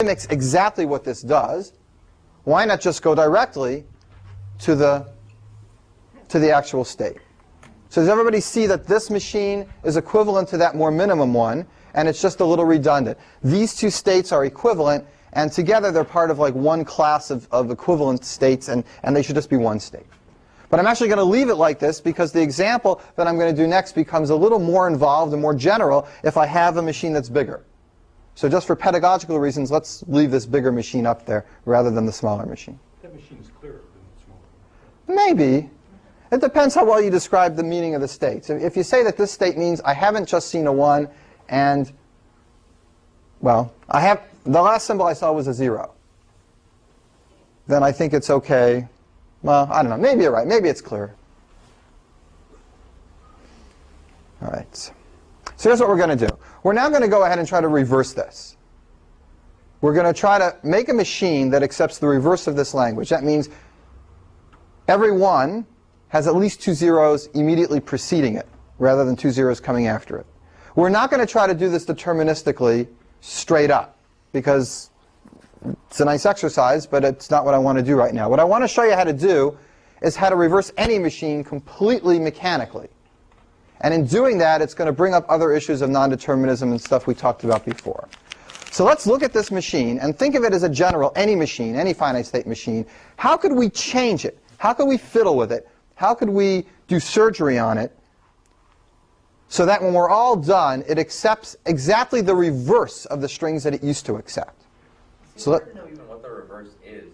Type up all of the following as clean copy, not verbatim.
mimics exactly what this does, why not just go directly to the actual state? So does everybody see that this machine is equivalent to that more minimum one, and it's just a little redundant? These two states are equivalent, and together they're part of like one class of equivalent states, and they should just be one state. But I'm actually going to leave it like this because the example that I'm going to do next becomes a little more involved and more general if I have a machine that's bigger. So just for pedagogical reasons, let's leave this bigger machine up there rather than the smaller machine. That machine is clearer than the smaller. Maybe. It depends how well you describe the meaning of the states. If you say that this state means I haven't just seen a 1 and, well, the last symbol I saw was a 0, then I think it's okay. Well, I don't know. Maybe you're right. Maybe it's clear. All right. So here's what we're going to do. We're now going to go ahead and try to reverse this. We're going to try to make a machine that accepts the reverse of this language. That means every 1 has at least 2 zeros immediately preceding it, rather than 2 zeros coming after it. We're not going to try to do this deterministically straight up, because it's a nice exercise, but it's not what I want to do right now. What I want to show you how to do is how to reverse any machine completely mechanically. And in doing that, it's going to bring up other issues of nondeterminism and stuff we talked about before. So let's look at this machine and think of it as a general, any machine, any finite state machine. How could we change it? How could we fiddle with it? How could we do surgery on it so that when we're all done, it accepts exactly the reverse of the strings that it used to accept? It's hard to know even what the reverse is.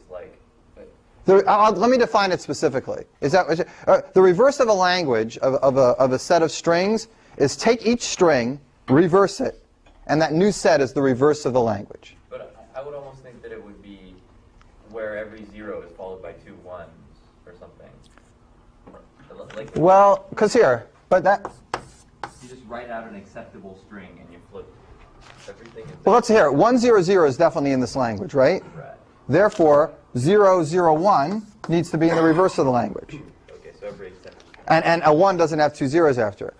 Let me define it specifically. The reverse of a language, of a set of strings, is take each string, reverse it, and that new set is the reverse of the language. But I would almost think that it would be where every 0 is followed by 2 1s or something. Well, because here, but that... You just write out an acceptable string and you flip everything. Well, let's hear it. 1 0 0 is definitely in this language, right? Right. Therefore, 0 0 1 needs to be in the reverse of the language. Okay, so every exception. And a 1 doesn't have 2 zeros after it.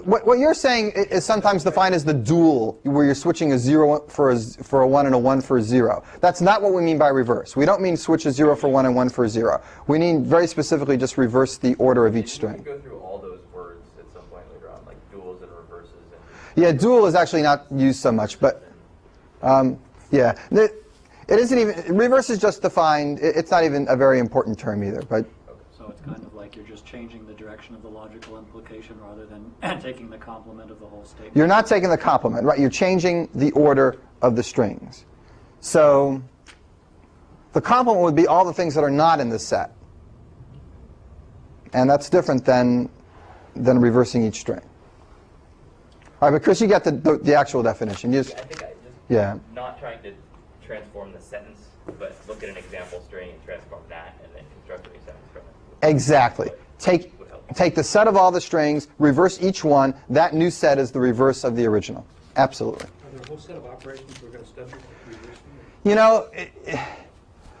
What you're saying is sometimes defined as the dual, where you're switching a 0 for a 1 and a 1 for a 0. That's not what we mean by reverse. We don't mean switch a 0 for 1 and 1 for a 0. We mean very specifically just reverse the order of each string. You can go through all those words at some point later on, like duals and reverses. And yeah, dual is actually not used so much, but yeah. It isn't even, reverse is just defined, it's not even a very important term either. But so it's kind of like you're just changing the direction of the logical implication rather than taking the complement of the whole statement. You're not taking the complement, right? You're changing the order of the strings. So the complement would be all the things that are not in this set. And that's different than reversing each string. All right, but Chris, you get the actual definition. You just, I think I just, yeah. not trying to transform the sentence, but look at an example string and transform that, and then construct a new sentence from it. Exactly. Take the set of all the strings, reverse each one. That new set is the reverse of the original. Absolutely. Are there a whole set of operations we're going to study reversing? You know,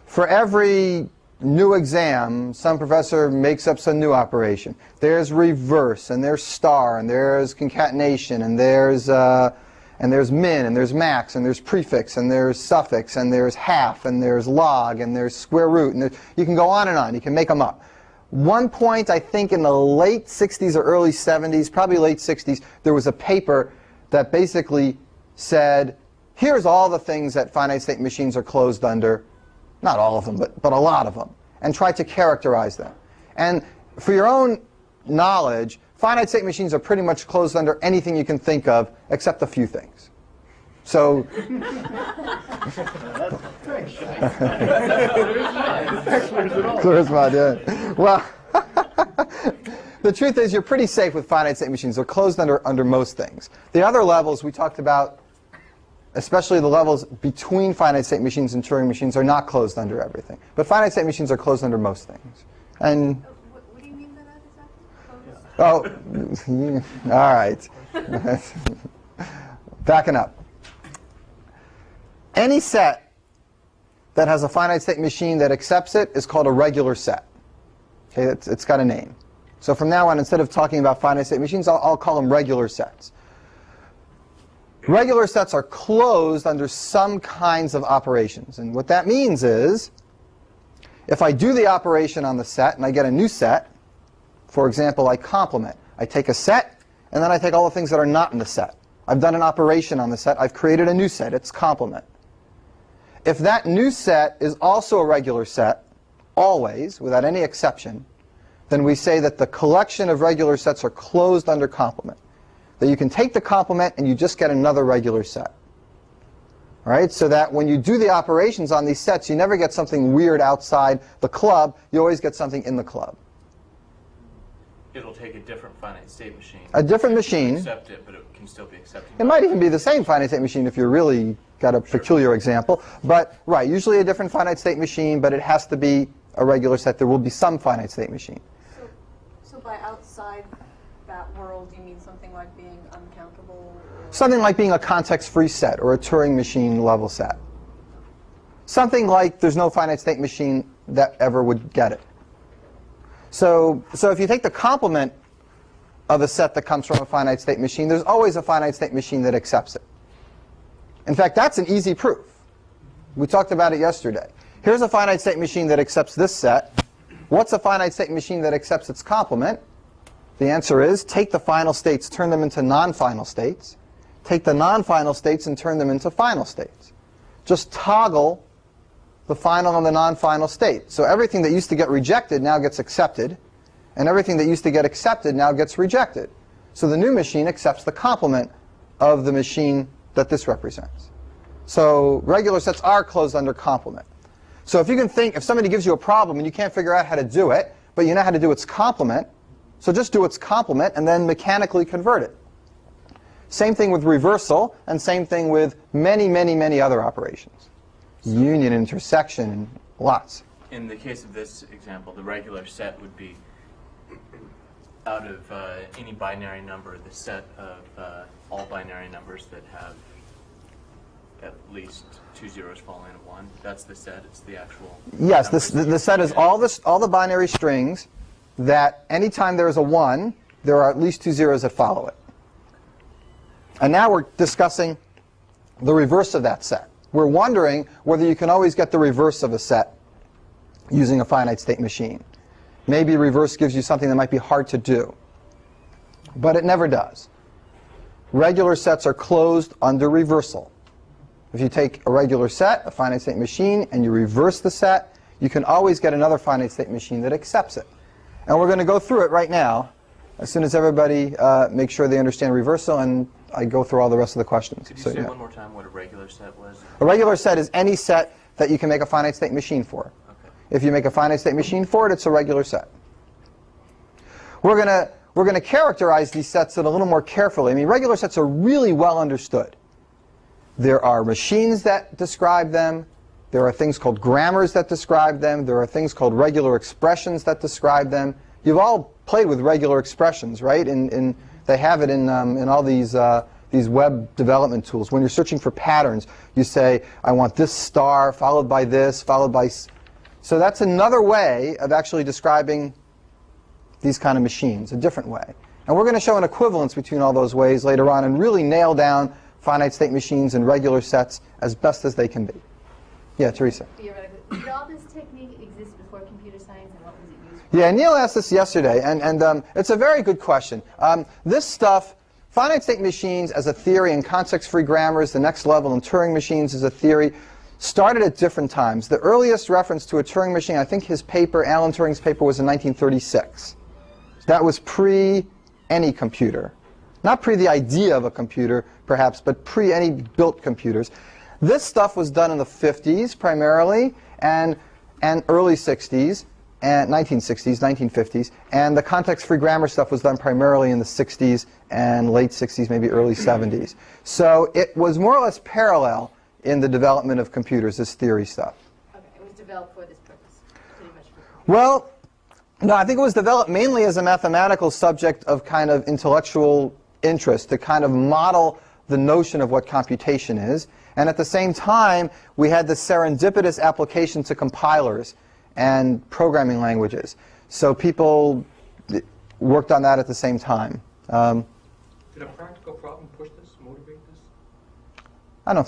for every new exam, some professor makes up some new operation. There's reverse, and there's star, and there's concatenation, and there's min, and there's max, and there's prefix, and there's suffix, and there's half, and there's log, and there's square root, and you can go on and on. You can make them up. One point, I think in the late 60s or early 70s, probably late 60s, there was a paper that basically said, here's all the things that finite state machines are closed under. Not all of them, but a lot of them, and tried to characterize them. And for your own knowledge, finite state machines are pretty much closed under anything you can think of, except a few things. So, clear as mud, yeah. Well, the truth is you're pretty safe with finite state machines. They're closed under most things. The other levels we talked about, especially the levels between finite state machines and Turing machines, are not closed under everything. But finite state machines are closed under most things. And what do you mean by that exactly? oh, all right. Backing up. Any set that has a finite state machine that accepts it is called a regular set. Okay, it's got a name. So from now on, instead of talking about finite state machines, I'll call them regular sets. Regular sets are closed under some kinds of operations. And what that means is, if I do the operation on the set and I get a new set, for example, I complement. I take a set, and then I take all the things that are not in the set. I've done an operation on the set. I've created a new set. It's complement. If that new set is also a regular set, always, without any exception, then we say that the collection of regular sets are closed under complement. That you can take the complement and you just get another regular set. All right? So that when you do the operations on these sets, you never get something weird outside the club. You always get something in the club. It'll take a different finite state machine. A different machine. Accept it, but it can still be accepted. It might even be the same finite state machine if you really got a peculiar example. But, right, usually a different finite state machine, but it has to be a regular set. There will be some finite state machine. So by outside that world, you mean something like being uncountable? Or Something like being a context-free set or a Turing machine level set. Something like there's no finite state machine that ever would get it. So if you take the complement of a set that comes from a finite state machine, there's always a finite state machine that accepts it. In fact, that's an easy proof. We talked about it yesterday. Here's a finite state machine that accepts this set. What's a finite state machine that accepts its complement? The answer is take the final states, turn them into non-final states. Take the non-final states and turn them into final states. Just toggle the final and the non-final state. So everything that used to get rejected now gets accepted, and everything that used to get accepted now gets rejected. So the new machine accepts the complement of the machine that this represents. So regular sets are closed under complement. So if you can think, if somebody gives you a problem and you can't figure out how to do it, but you know how to do its complement, so just do its complement and then mechanically convert it. Same thing with reversal, and same thing with many, many, many other operations. Union, intersection, and lots. In the case of this example, the regular set would be out of any binary number, the set of all binary numbers that have at least 2 zeros falling into 1. That's the set. It's the actual. Yes, the set is all the binary strings that anytime there is a 1, there are at least 2 zeros that follow it. And now we're discussing the reverse of that set. We're wondering whether you can always get the reverse of a set using a finite state machine. Maybe reverse gives you something that might be hard to do, but it never does. Regular sets are closed under reversal. If you take a regular set, a finite state machine, and you reverse the set, you can always get another finite state machine that accepts it. And we're going to go through it right now, as soon as everybody makes sure they understand reversal, and I go through all the rest of the questions. Could you say one more time what a regular set was? A regular set is any set that you can make a finite state machine for. Okay. If you make a finite state machine for it, it's a regular set. We're going to characterize these sets a little more carefully. I mean, regular sets are really well understood. There are machines that describe them. There are things called grammars that describe them. There are things called regular expressions that describe them. You've all played with regular expressions, right? They have it in all these web development tools. When you're searching for patterns, you say, I want this star, followed by this, followed by... So that's another way of actually describing these kind of machines, a different way. And we're going to show an equivalence between all those ways later on and really nail down finite state machines and regular sets as best as they can be. Yeah, Teresa. Theoretically, did all this technique exist before computer science, and what was it used for? Yeah, Neil asked this yesterday, and it's a very good question. This stuff, finite state machines as a theory and context-free grammars, the next level, and Turing machines as a theory, started at different times. The earliest reference to a Turing machine, I think his paper, Alan Turing's paper, was in 1936. That was pre any computer. Not pre the idea of a computer, perhaps, but pre any built computers. This stuff was done in the 50s primarily, and early 60s, and 1960s, 1950s, and the context-free grammar stuff was done primarily in the 60s and late 60s, maybe early 70s. So it was more or less parallel in the development of computers, this theory stuff. Okay, it was developed for this purpose, pretty much. Well, no, I think it was developed mainly as a mathematical subject of kind of intellectual interest to kind of model the notion of what computation is. And at the same time, we had the serendipitous application to compilers and programming languages. So people worked on that at the same time. Did a practical problem push this, motivate this? I don't think